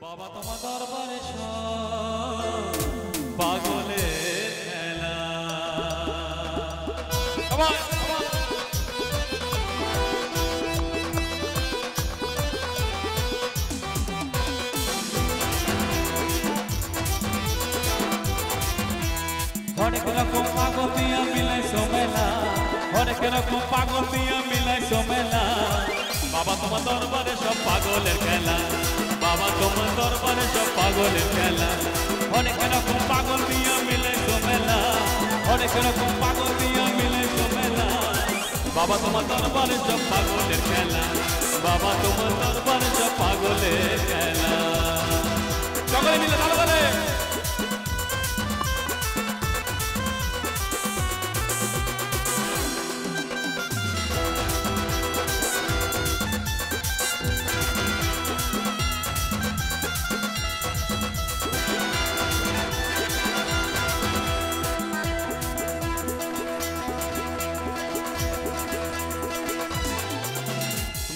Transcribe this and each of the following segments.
বাবা তোমার দরবারে সব পাগলের খেলা। অনেক রকম পাগল দিয়া মিলাইছো মেলা, অনেক রকম পাগল দিয়া মিলাইছো মেলা। বাবা তোমার দরবারে সব পাগলের খেলা, বাবা তোমার দরবারে সব পাগলের খেলা। অনেক রকম পাগল দিয়া মিলাইছো মেলা, অনেক রকম পাগল দিয়া মিলাইছো মেলা। বাবা তোমার দরবারে সব পাগলের খেলা, বাবা তোমার দরবারে সব পাগলের খেলা। সকলে মিলে ভালো বলে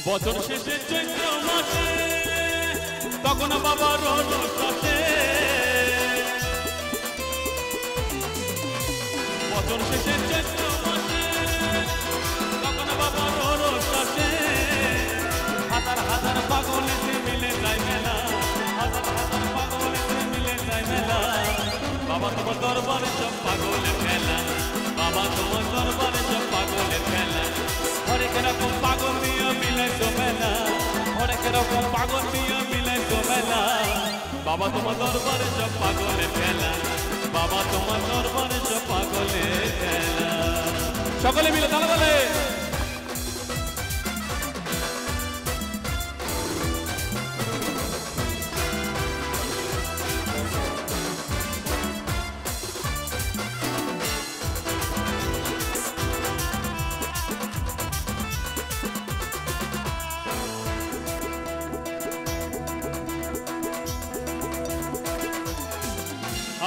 বছর শেষে চৈত্র মাসে তখন বাবা রোজ আসে। বছর শেষে চৈত্র মাসে তখন বাবা রোজ আসে। হাজার হাজার পাগল এসে মিলে যায় মেলা, হাজার হাজার পাগল এসে মিলে যায় মেলা। বাবা তোমার দরবারে সব পাগলের খেলা, বাবা তোমার দরবারে সব পাগলের খেলা। অনেক রকম পাগল দিয়া মিলাইছো মেলা, অনেক রকম পাগল দিয়া মিলাইছো মেলা। বাবা তোমার দরবারে সব পাগলের খেলা, বাবা তোমার দরবারে সব পাগলের খেলা। সকলে মিলে তালা বলে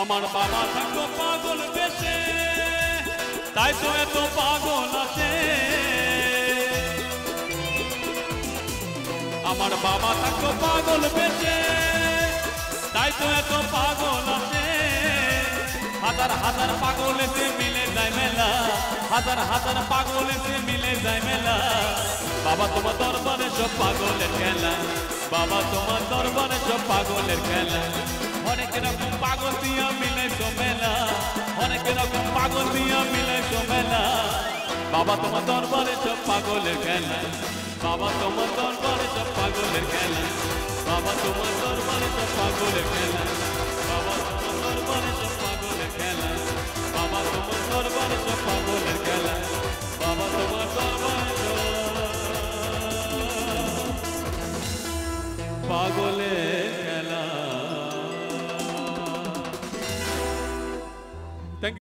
আমার বাবা থাকতো পাগল বেশে, তাই তো এত পাগল আছে। আমার বাবা থাকতো পাগল বেশে, তাই তো এত পাগল আছে। হাজার হাজার পাগল এসে মিলে যায় মেলা, হাজার হাজার পাগল এসে মিলে যায় মেলা। বাবা তোমার দরবারে সব পাগলের খেলা, বাবা তোমার দরবারে সব পাগলের খেলা। অনেক রকম পাগল দিয়া মিলাইছো মেলা, অনেক রকম পাগল দিয়া মিলাইছো মেলা। বাবা তোমার দরবারে সব পাগলের খেলা, বাবা তোমার দরবারে সব পাগলের খেলা। বাবা তোমার দরবারে সব পাগলের খেলা, বাবা তোমার দরবারে সব পাগলের খেলা। বাবা তোমার দরবারে সব পাগলের খেলা, বাবা তোমার দরবারে সব পাগলের